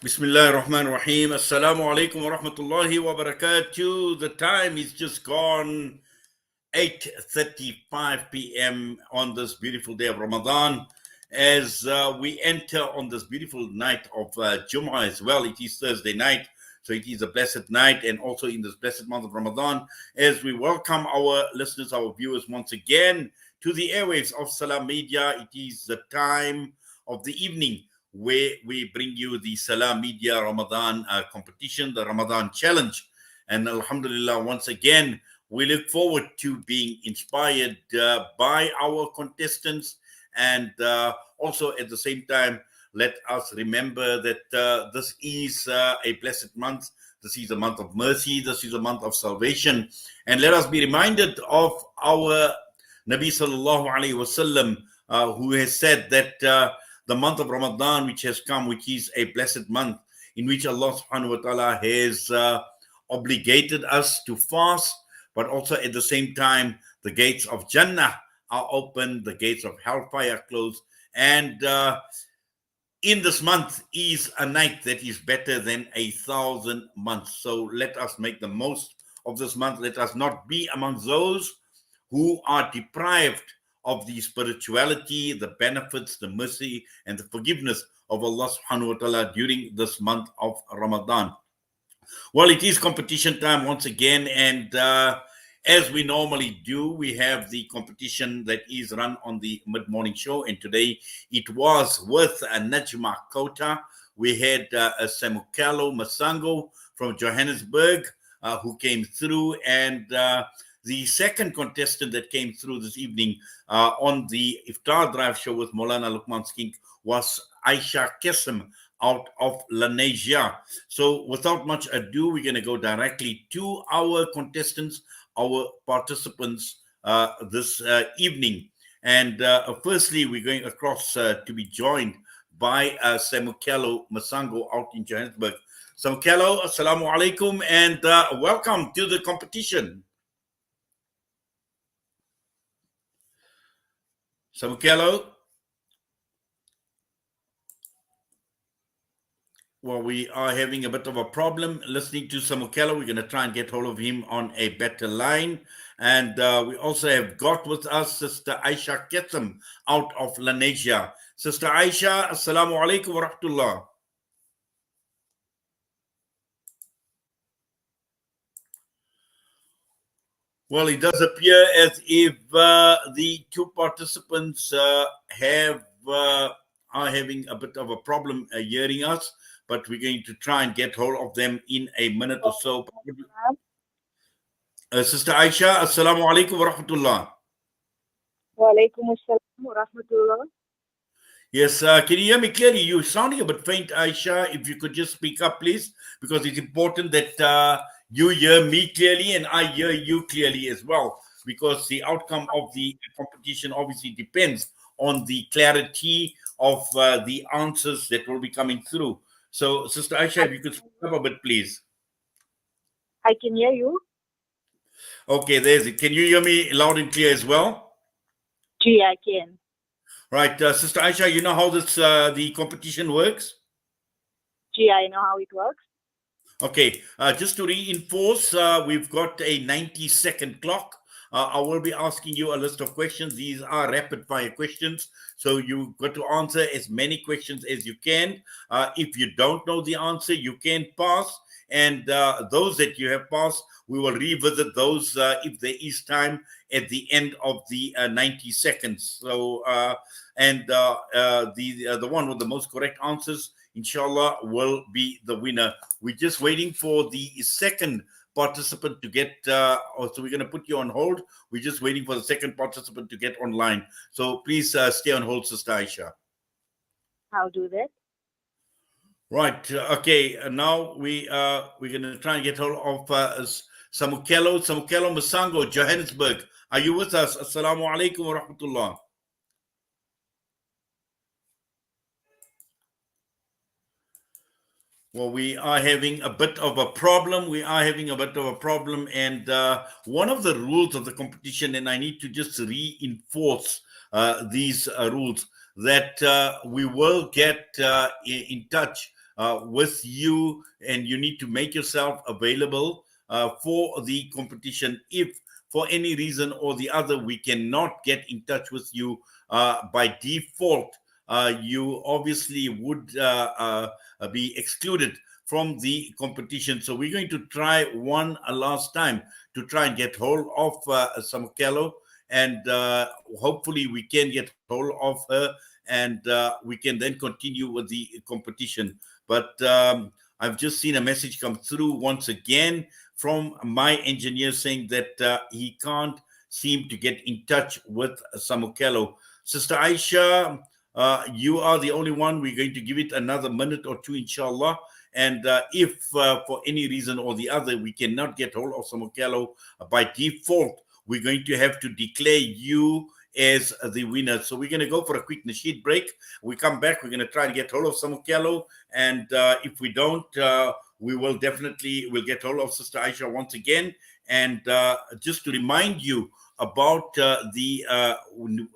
Bismillah ar-Rahman ar-Rahim. Assalamu alaikum wa rahmatullahi wa barakatuh. The time is just gone 8:35 p.m. on this beautiful day of Ramadan. As we enter on this beautiful night of Jummah as well, it is Thursday night, so it is a blessed night, and also in this blessed month of Ramadan, as we welcome our listeners, our viewers once again to the airwaves of Salaamedia. It is the time of the evening where we bring you the Salaamedia Ramadan competition, the Ramadan challenge. And Alhamdulillah, once again, we look forward to being inspired by our contestants, and also at the same time, let us remember that this is a blessed month. This is a month of mercy. This is a month of salvation. And let us be reminded of our Nabi Sallallahu Alaihi Wasallam, who has said that the month of Ramadan, which has come, which is a blessed month, in which Allah Subhanahu Wa Ta'ala has obligated us to fast, but also at the same time, the gates of Jannah are open, the gates of hellfire are closed. And in this month is a night that is better than 1,000 months. So let us make the most of this month. Let us not be among those who are deprived of the spirituality, the benefits, the mercy, and the forgiveness of Allah subhanahu wa ta'ala during this month of Ramadan. Well, it is competition time once again, and as we normally do, we have the competition that is run on the mid-morning show, and today it was with Najma Kota. We had Samukalo Masango from Johannesburg who came through, and the second contestant that came through this evening on the Iftar Drive show with Maulana Luqman Skink was Ayesha Kasim out of Lenesia. So without much ado, we're going to go directly to our contestants, our participants this evening. And firstly, we're going across to be joined by Samukelo Masango out in Johannesburg. Samukelo, assalamu alaikum, and welcome to the competition. Samukelo? Well, we are having a bit of a problem listening to Samukelo. We're going to try and get hold of him on a better line. And we also have got with us Sister Ayesha Kasim out of Lenesia. Sister Ayesha, assalamu alaikum wa rahmatullah. Well, it does appear as if the two participants are having a bit of a problem hearing us, but we're going to try and get hold of them in a minute or so. Sister Ayesha, assalamu alaikum wa rahmatullah. Wa alaikum assalam wa rahmatullah. Yes, can you hear me clearly? You're sounding a bit faint, Ayesha. If you could just speak up, please, because it's important that you hear me clearly and I hear you clearly as well, because the outcome of the competition obviously depends on the clarity of the answers that will be coming through. So, Sister Ayesha, if you could speak up a bit, please. I can hear you. Okay, there's it. Can you hear me loud and clear as well? Gee, I can. Right, Sister Ayesha, you know how this the competition works? Gee, I know how it works. Okay, just to reinforce, we've got a 90-second clock. I will be asking you a list of questions. These are rapid fire questions, so you've got to answer as many questions as you can. If you don't know the answer, you can pass. And those that you have passed, we will revisit those if there is time at the end of the 90 seconds. So, the one with the most correct answers, inshallah, will be the winner. We're just waiting for the second participant to get, so we're going to put you on hold. We're just waiting for the second participant to get online. So please stay on hold, Sister Ayesha. I'll do that. Right. Okay. Now we're going to try and get hold of Samukelo Masango, Johannesburg. Are you with us? Assalamu alaikum wa rahmatullah. Well, we are having a bit of a problem. And one of the rules of the competition, and I need to just reinforce these rules, that we will get in touch with you, and you need to make yourself available for the competition. If for any reason or the other we cannot get in touch with you by default, you obviously would be excluded from the competition. So we're going to try one last time to try and get hold of Samukello, and hopefully we can get hold of her, and we can then continue with the competition. But I've just seen a message come through once again from my engineer saying that he can't seem to get in touch with Samukello. Sister Ayesha, you are the only one. We're going to give it another minute or two, inshallah. And if for any reason or the other we cannot get hold of Samukello, by default, we're going to have to declare you as the winner. So we're going to go for a quick nasheed break. We come back, we're going to try to get hold of Samukello. And if we don't, we will definitely will get hold of Sister Ayesha once again. And just to remind you about the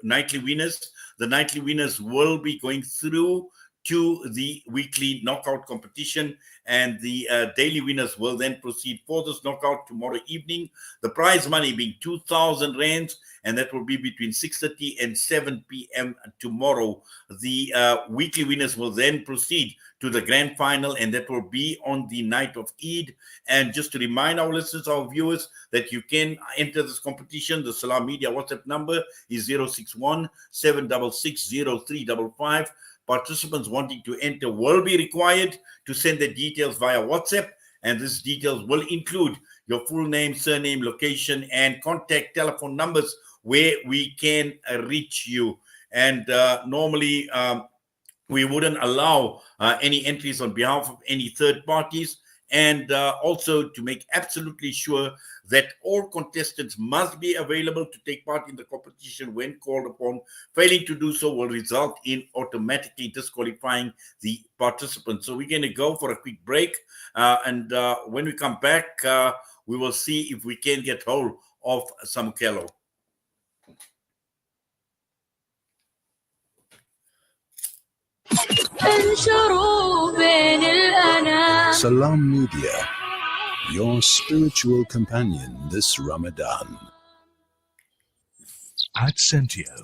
nightly winners, the nightly winners will be going through to the weekly knockout competition, and the daily winners will then proceed for this knockout tomorrow evening. The prize money being 2,000 rands, and that will be between 6:30 and 7 p.m. tomorrow. The weekly winners will then proceed to the grand final, and that will be on the night of Eid. And just to remind our listeners, our viewers, that you can enter this competition. The Salaamedia WhatsApp number is 061 766 0355. Participants wanting to enter will be required to send their details via WhatsApp, and these details will include your full name, surname, location, and contact telephone numbers where we can reach you. And normally we wouldn't allow any entries on behalf of any third parties, and also to make absolutely sure that all contestants must be available to take part in the competition when called upon. Failing to do so will result in automatically disqualifying the participants. So we're going to go for a quick break, and when we come back, we will see if we can get hold of Samukello. Salaamedia, your spiritual companion this Ramadan. At Sentio,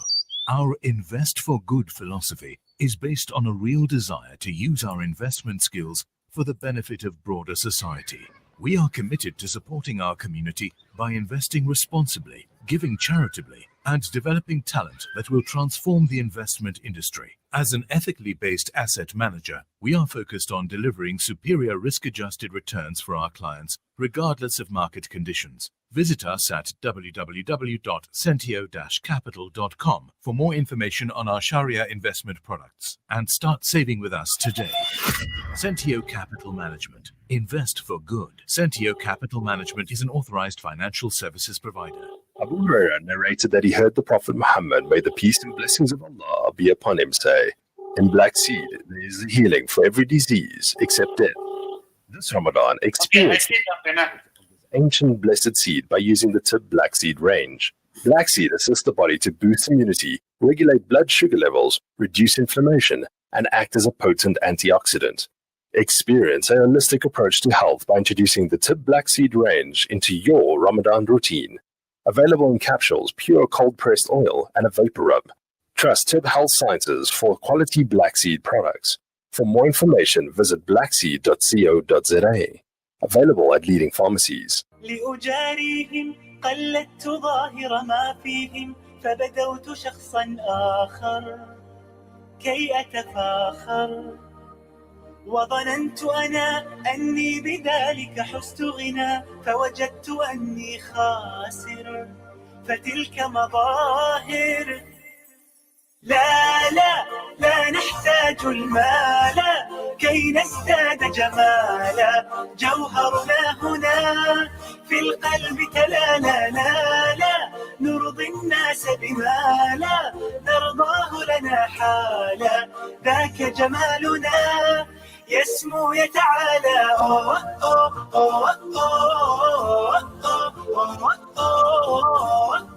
our Invest for Good philosophy is based on a real desire to use our investment skills for the benefit of broader society. We are committed to supporting our community by investing responsibly, giving charitably, and developing talent that will transform the investment industry. As an ethically based asset manager, we are focused on delivering superior risk-adjusted returns for our clients, regardless of market conditions. Visit us at www.sentio-capital.com for more information on our Sharia investment products, and start saving with us today. Sentio Capital Management. Invest for good. Sentio Capital Management is an authorized financial services provider. Abu Hurairah narrated that he heard the Prophet Muhammad, may the peace and blessings of Allah be upon him, say, "In black seed there is healing for every disease except death." This Ramadan, experience this ancient blessed seed by using the Tib Black Seed range. Black seed assists the body to boost immunity, regulate blood sugar levels, reduce inflammation, and act as a potent antioxidant. Experience a holistic approach to health by introducing the Tib Black Seed range into your Ramadan routine. Available in capsules, pure cold-pressed oil, and a vapor rub. Trust Tib Health Sciences for quality black seed products. For more information, visit blackseed.co.za. Available at leading pharmacies. لأجاريهم قلدت ظاهر ما فيهم فبدوت شخصا آخر كي أتفاخر وظننت أنا أني بذلك حزت غنى فوجدت أني خاسر فتلك مظاهر لا لا لا نحتاج المال كي نزداد جمالا جوهرنا هنا في القلب تلالا لا لا نرضي الناس بما لا نرضاه لنا حالا ذاك جمالنا يسمو يتعالى أوه أوه أوه أوه أوه أوه أوه.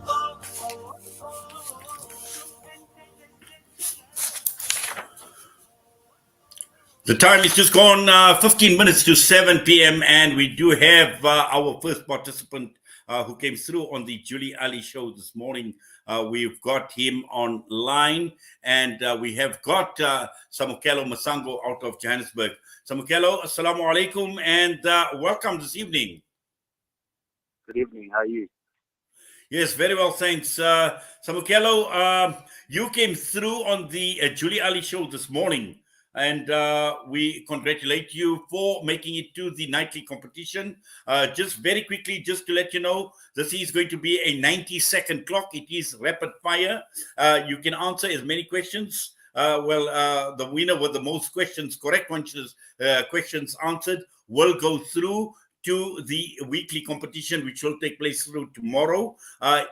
The time is just gone 15 minutes to 7 p.m. and we do have our first participant who came through on the Julie Ali show this morning. We've got him online and we have got Samukelo Masango out of Johannesburg. Samukelo, assalamu alaikum and welcome this evening. Good evening. How are you? Yes, very well, thanks. Samukelo, you came through on the Julie Ali show this morning. And we congratulate you for making it to the nightly competition. Just very quickly, just to let you know, this is going to be a 90-second clock. It is rapid fire. You can answer as many questions. The winner with the most questions, correct questions answered, will go through to the weekly competition, which will take place through tomorrow.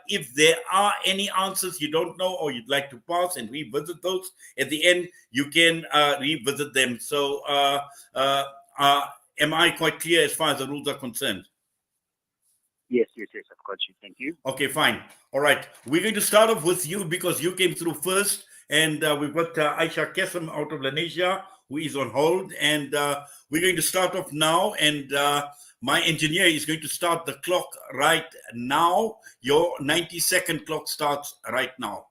If there are any answers you don't know or you'd like to pass and revisit those at the end, you can revisit them. So am I quite clear as far as the rules are concerned? Yes, I've got you. Thank you. Okay, fine. All right. We're going to start off with you because you came through first. And we've got Ayesha Kasim out of Lenesia, who is on hold. And we're going to start off now. And my engineer is going to start the clock right now. Your 90-second clock starts right now.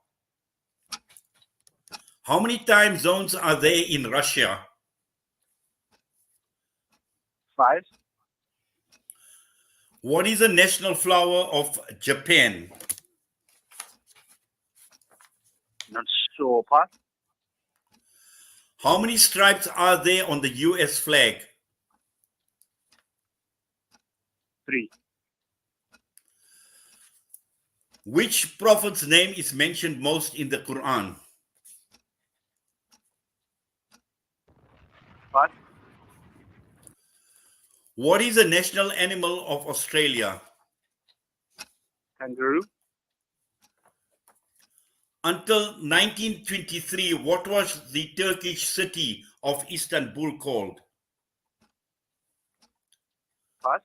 How many time zones are there in Russia? 5. What is the national flower of Japan? Not sure, pass. How many stripes are there on the US flag? 3. Which prophet's name is mentioned most in the Quran? Pass. What is the national animal of Australia? Kangaroo. Until 1923, what was the Turkish city of Istanbul called? Pass.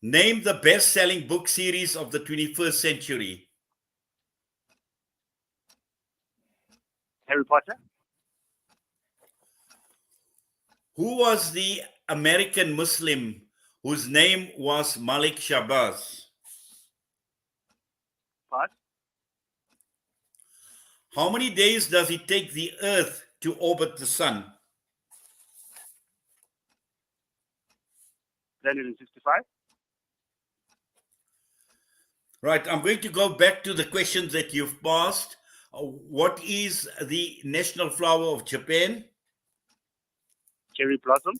Name the best-selling book series of the 21st century. Harry Potter. Who was the American Muslim whose name was Malik Shabazz? Pass. How many days does it take the Earth to orbit the Sun? 365. Right, I'm going to go back to the questions that you've passed. What is the national flower of Japan? Cherry blossom.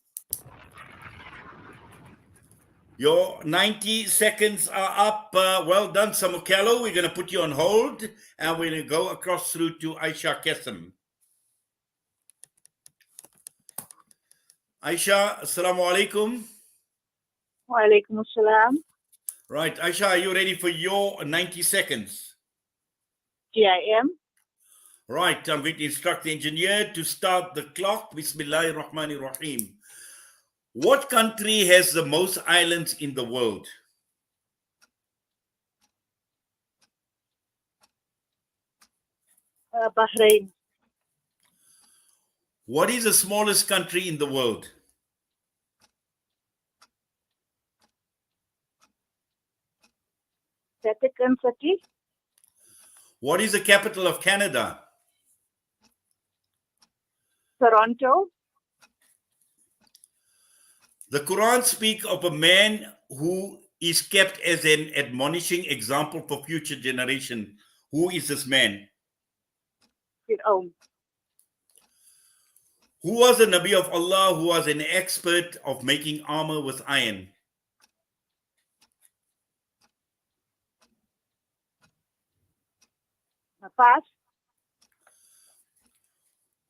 Your 90 seconds are up. Well done, Samukelo. We're going to put you on hold and we're going to go across through to Ayesha Kasim. Ayesha, assalamu alaikum. Wa alaikum assalam. Right, Ayesha, are you ready for your 90 seconds? Yeah, I am. Right, I'm going to instruct the engineer to start the clock. Bismillahir Rahmanir Rahim. What country has the most islands in the world? Bahrain. What is the smallest country in the world? Vatican City. What is the capital of Canada? Toronto. The Quran speaks of a man who is kept as an admonishing example for future generation. Who is this man? Fir'aun. Who was the Nabi of Allah who was an expert of making armor with iron? Pass.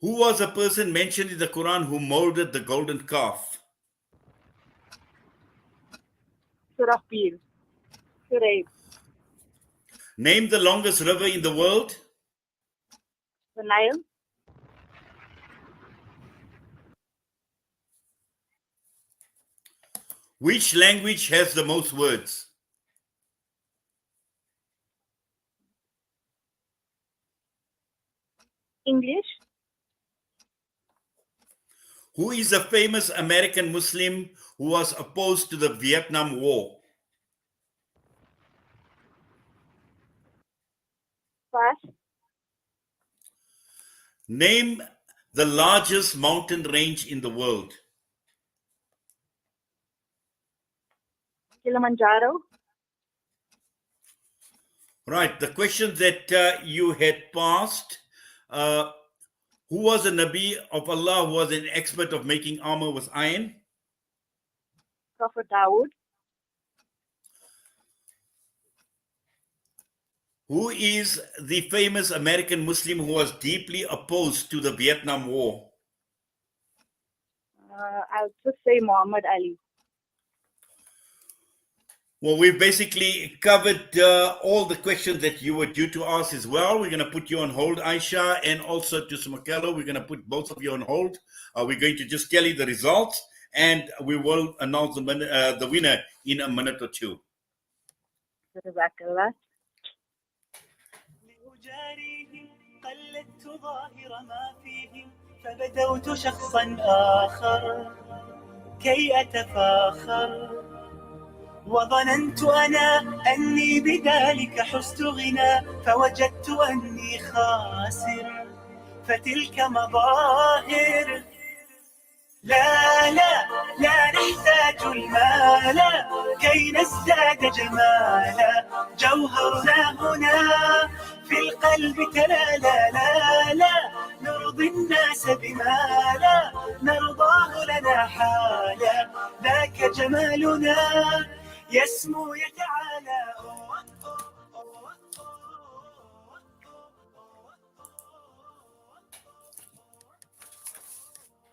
Who was a person mentioned in the Quran who molded the golden calf? Surahbil. Suraib. Name the longest river in the world. The Nile. Which language has the most words? English. Who is a famous American Muslim who was opposed to the Vietnam War? Pass. Name the largest mountain range in the world. Kilimanjaro. Right. The question that you had passed. Who was a Nabi of Allah who was an expert of making armor with iron? Prophet Dawood. Who is the famous American Muslim who was deeply opposed to the Vietnam War? I'll just say Muhammad Ali. Well, we've basically covered all the questions that you were due to ask as well. We're going to put you on hold, Ayesha, and also to Smakelo. We're going to put both of you on hold. We're going to just tell you the results, and we will announce the winner in a minute or two. Jazakallah. لأجاريهم قلدت ظاهر ما فيهم فبدوت شخصا آخر كي أتفاخر وظننت أنا أني بذلك حزت غنى فوجدت أني خاسر فتلك مظاهر لا لا لا نحتاج المال كي نزداد جمالا جوهرنا هنا في القلب تلالا لا لا نرضي الناس بما لا نرضاه لنا حالا ذاك جمالنا يسمو يتعالى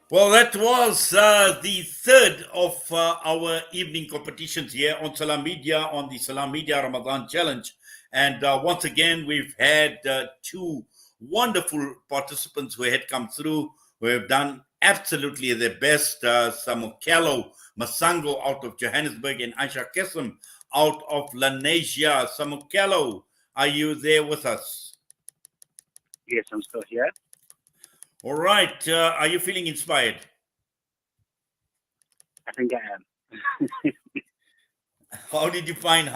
Well, that was the third of our evening competitions here on Salaamedia, on the Salaamedia Ramadan Challenge. And once again, we've had two wonderful participants who had come through, who have done absolutely their best. Samukelo Masango out of Johannesburg and Ayesha Kasim out of Lenesia. Samukelo, are you there with us? Yes, I'm still here. All right. Are you feeling inspired? I think I am. How did you find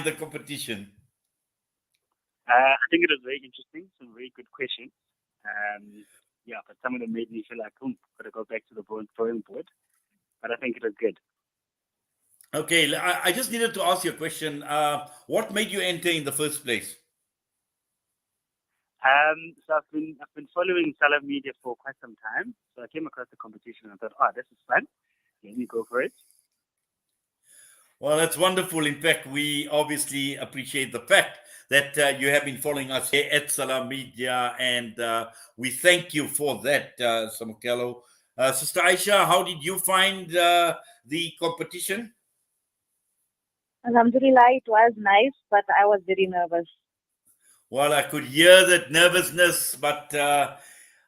the competition? I think it was very interesting. Some very good questions. Yeah, but some of them made me feel like, gotta go back to the drawing board. But I think it was good. Okay, I just needed to ask you a question. What made you enter in the first place? So I've been following Salaamedia for quite some time. So I came across the competition and I thought, this is fun. Let me go for it. Well, that's wonderful. In fact, we obviously appreciate the fact that you have been following us here at Salaamedia, and we thank you for that, Samukelo. Sister Ayesha, how did you find the competition? Alhamdulillah, it was nice, but I was very nervous. Well, I could hear that nervousness, but I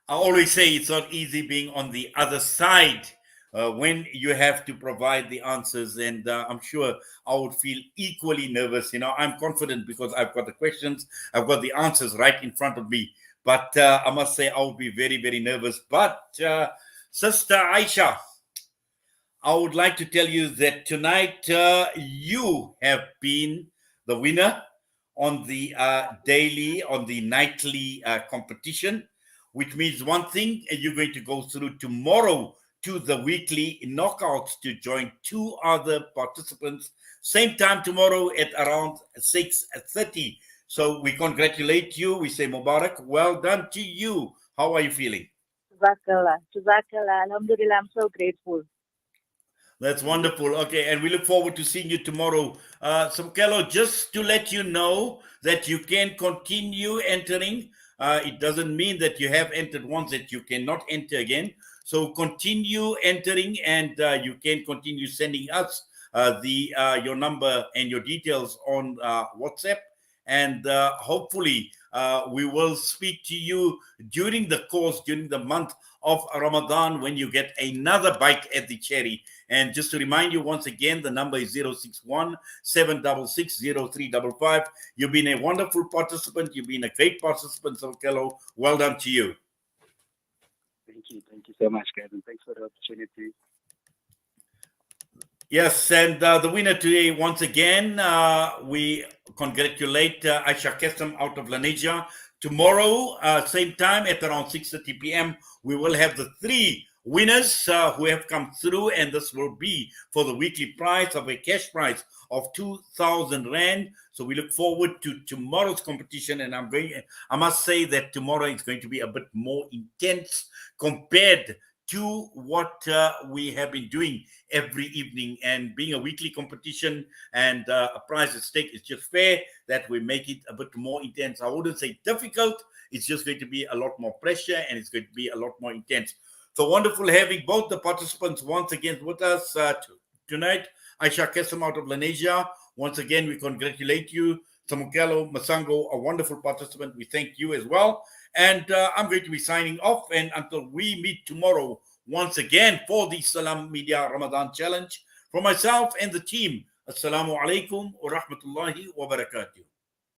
always say it's not easy being on the other side when you have to provide the answers. And I'm sure I would feel equally nervous. I'm confident because I've got the questions, I've got the answers right in front of me. But I must say I would be very, very nervous. But Sister Ayesha, I would like to tell you that tonight you have been the winner on the nightly competition, which means one thing, you're going to go through tomorrow to the weekly knockouts to join two other participants, same time tomorrow at around 6:30. So we congratulate you. We say Mubarak. Well done to you. How are you feeling? Jazakallah. Alhamdulillah, I'm so grateful. That's wonderful. Okay, and we look forward to seeing you tomorrow. Samukelo, just to let you know that you can continue entering. It doesn't mean that you have entered once that you cannot enter again. So continue entering, and you can continue sending us your number and your details on WhatsApp. And hopefully we will speak to you during the month of Ramadan, when you get another bite at the cherry. And just to remind you once again, the number is 061 766 0355. You've been a wonderful participant. You've been a great participant, Samukelo. Well done to you. Thank you. Thank you so much, guys, and thanks for the opportunity. Yes, and the winner today, once again, we congratulate Ayesha Kasim out of Lenesia. Tomorrow, same time at around 6:30 p.m., we will have the 3 winners who have come through, and this will be for the weekly prize of a cash prize of 2,000 Rand. So we look forward to tomorrow's competition, and I must say that tomorrow is going to be a bit more intense compared to what we have been doing every evening. And being a weekly competition and a prize at stake, it's just fair that we make it a bit more intense. I wouldn't say difficult, it's just going to be a lot more pressure and it's going to be a lot more intense. So wonderful having both the participants once again with us tonight. Ayesha Kasim out of Lenesia, once again we congratulate you. Samukelo Masango, a wonderful participant, we thank you as well. And I'm going to be signing off, and until we meet tomorrow once again for the Salaamedia Ramadan Challenge, from myself and the team, Assalamu alaikum wa rahmatullahi wa barakatuh.